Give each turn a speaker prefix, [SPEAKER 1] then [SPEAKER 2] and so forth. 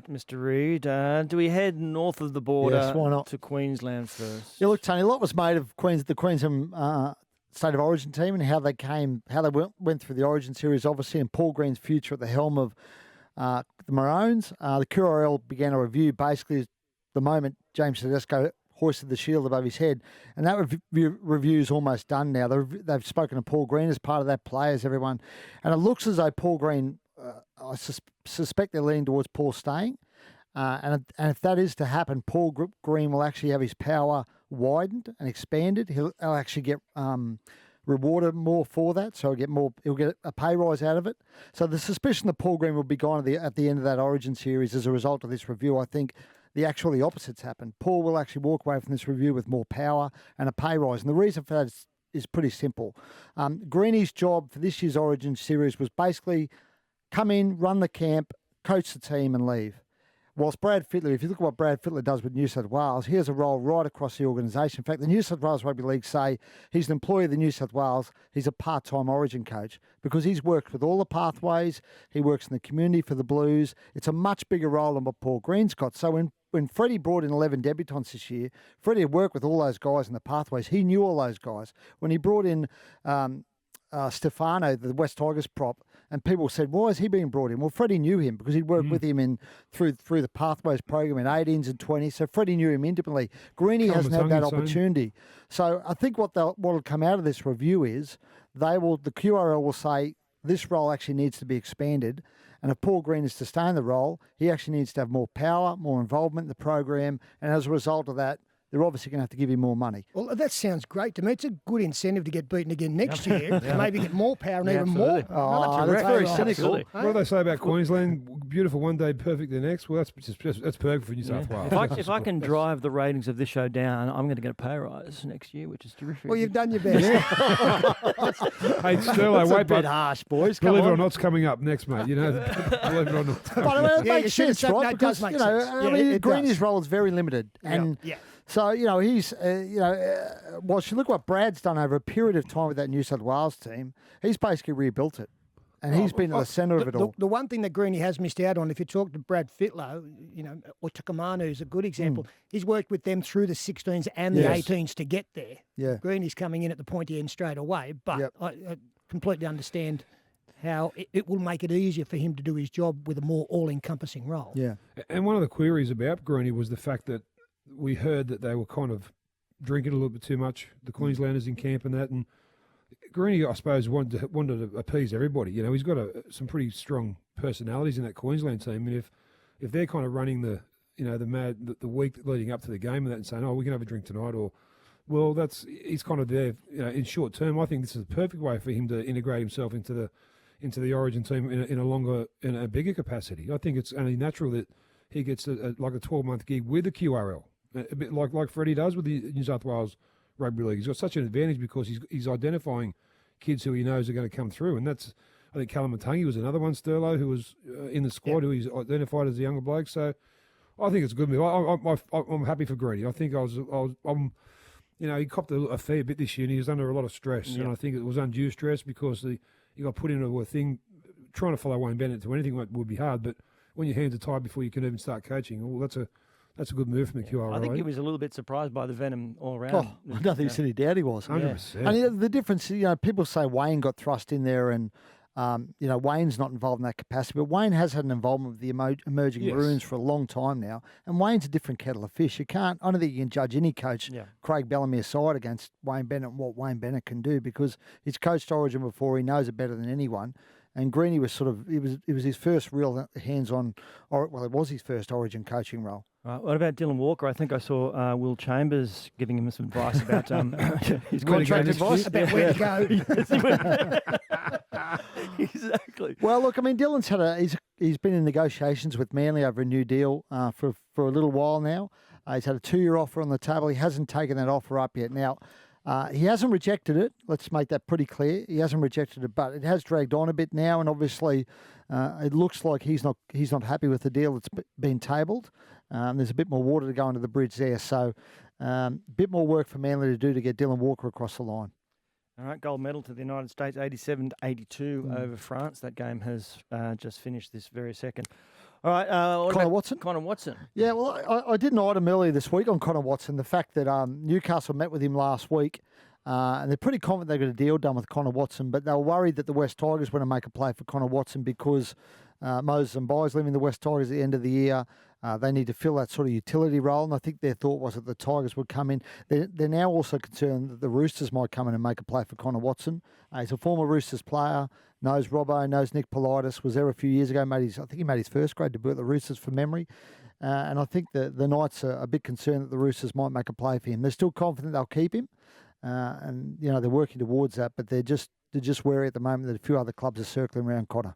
[SPEAKER 1] that, Mr. Reid. Do we head north of the border
[SPEAKER 2] Yes, why not?
[SPEAKER 1] to Queensland first?
[SPEAKER 2] Yeah, look, Tony, a lot was made of the Queensland State of Origin team and how they went through the Origin series, obviously, and Paul Green's future at the helm of the Maroons. The QRL began a review basically the moment James Tedesco hoisted the shield above his head, and that review is almost done now. They've spoken to Paul Green as part of that, players, everyone, and it looks as though Paul Green, I suspect they're leaning towards Paul staying, and if that is to happen, Paul Green will actually have his power widened and expanded. He'll actually get rewarded more for that, so he'll get a pay rise out of it. So the suspicion that Paul Green will be gone at the end of that Origin series as a result of this review, I think the opposite's happened. Paul will actually walk away from this review with more power and a pay rise. And the reason for that is pretty simple. Greeny's job for this year's Origin series was basically come in, run the camp, coach the team and leave. Whilst Brad Fittler, if you look at what Brad Fittler does with New South Wales, he has a role right across the organisation. In fact, the New South Wales Rugby League say he's an employee of the New South Wales. He's a part-time Origin coach because he's worked with all the pathways. He works in the community for the Blues. It's a much bigger role than what Paul Green's got. So when Freddie brought in 11 debutants this year, Freddie had worked with all those guys in the pathways. He knew all those guys. When he brought in Stefano, the West Tigers prop, and people said, why is he being brought in? Well, Freddie knew him because he'd worked with him through the Pathways program in 18s and 20s, so Freddie knew him intimately. Greeny hasn't had that opportunity. So I think what will come out of this review is the QRL will say this role actually needs to be expanded, and if Paul Green is to stay in the role, he actually needs to have more power, more involvement in the program, and as a result of that, they're obviously going to have to give him more money.
[SPEAKER 3] Well, that sounds great to me. It's a good incentive to get beaten again next year, to maybe get more power and even more.
[SPEAKER 2] Oh, that's very cynical.
[SPEAKER 4] What do they say about Queensland? Beautiful one day, perfect the next. Well, that's perfect for New South Wales.
[SPEAKER 1] If I can drive the ratings of this show down, I'm going to get a pay rise next year, which is terrific.
[SPEAKER 3] Well, you've done your best.
[SPEAKER 4] Hey, Sterlo, wait,
[SPEAKER 2] bit harsh, boys.
[SPEAKER 4] Believe it or not, it's coming up next, mate. You know, believe it or not.
[SPEAKER 2] But it makes sense, right? Because,
[SPEAKER 3] make sense.
[SPEAKER 2] I mean, Greeny's role is very limited. And so, he's, whilst you look what Brad's done over a period of time with that New South Wales team, he's basically rebuilt it. And he's been at the centre of it all.
[SPEAKER 3] The one thing that Greeny has missed out on, if you talk to Brad Fittler, or Takamanu is a good example, he's worked with them through the 16s and the 18s to get there.
[SPEAKER 2] Yeah.
[SPEAKER 3] Greeny's coming in at the pointy end straight away, but I completely understand how it will make it easier for him to do his job with a more all-encompassing role.
[SPEAKER 2] Yeah.
[SPEAKER 4] And one of the queries about Greeny was the fact that we heard that they were kind of drinking a little bit too much, the Queenslanders in camp and that. And Greeny, I suppose, wanted to appease everybody. He's got some pretty strong personalities in that Queensland team. And if they're kind of running the week leading up to the game and that and saying, oh, we can have a drink tonight, he's kind of there, in short term. I think this is a perfect way for him to integrate himself into the Origin team in a bigger capacity. I think it's only natural that he gets like a 12-month gig with the QRL. A bit like Freddie does with the New South Wales Rugby League. He's got such an advantage because he's identifying kids who he knows are going to come through. And that's, I think Kalamatangi was another one, Sterlo, who was in the squad, who he's identified as a younger bloke. So I think it's a good move. I'm happy for Greedy. I think he copped a fair bit this year and he was under a lot of stress. Yeah. And I think it was undue stress because he got put into a thing. Trying to follow Wayne Bennett to anything would be hard, but when your hands are tied before you can even start coaching, that's a good move from the QRL.
[SPEAKER 1] I think he was a little bit surprised by the venom all around.
[SPEAKER 2] Oh, I don't think any doubt he was.
[SPEAKER 4] 100%.
[SPEAKER 2] And the difference, people say Wayne got thrust in there and, Wayne's not involved in that capacity, but Wayne has had an involvement with the emerging Maroons for a long time now, and Wayne's a different kettle of fish. I don't think you can judge any coach, Craig Bellamy aside, against Wayne Bennett and what Wayne Bennett can do because he's coached Origin before, he knows it better than anyone. And Greeny was it was his first real hands-on, it was his first Origin coaching role.
[SPEAKER 1] Right. What about Dylan Walker? I think I saw Will Chambers giving him some advice about his contract advice.
[SPEAKER 3] About where to go.
[SPEAKER 1] Exactly.
[SPEAKER 2] Well, look, I mean, Dylan's he's been in negotiations with Manly over a new deal for a little while now. He's had a 2-year offer on the table. He hasn't taken that offer up yet. Now, he hasn't rejected it. Let's make that pretty clear. He hasn't rejected it, but it has dragged on a bit now, and obviously it looks like he's not happy with the deal that's been tabled. There's a bit more water to go under the bridge there, so a bit more work for Manly to do to get Dylan Walker across the line.
[SPEAKER 1] All right, gold medal to the United States, 87-82 over France. That game has just finished this very second. All right. What
[SPEAKER 2] Connor
[SPEAKER 1] about
[SPEAKER 2] Watson?
[SPEAKER 1] Connor Watson.
[SPEAKER 2] Yeah, well, I did an item earlier this week on Connor Watson, the fact that Newcastle met with him last week, and they're pretty confident they got a deal done with Connor Watson, but they were worried that the West Tigers were going to make a play for Connor Watson because Moses and Byes leaving the West Tigers at the end of the year. They need to fill that sort of utility role, and I think their thought was that the Tigers would come in. They're now also concerned that the Roosters might come in and make a play for Connor Watson. He's a former Roosters player, knows Robbo, knows Nick Politis, was there a few years ago. I think he made his first grade debut at the Roosters from memory. And I think the Knights are a bit concerned that the Roosters might make a play for him. They're still confident they'll keep him, and they're working towards that, but they're just wary at the moment that a few other clubs are circling around Connor.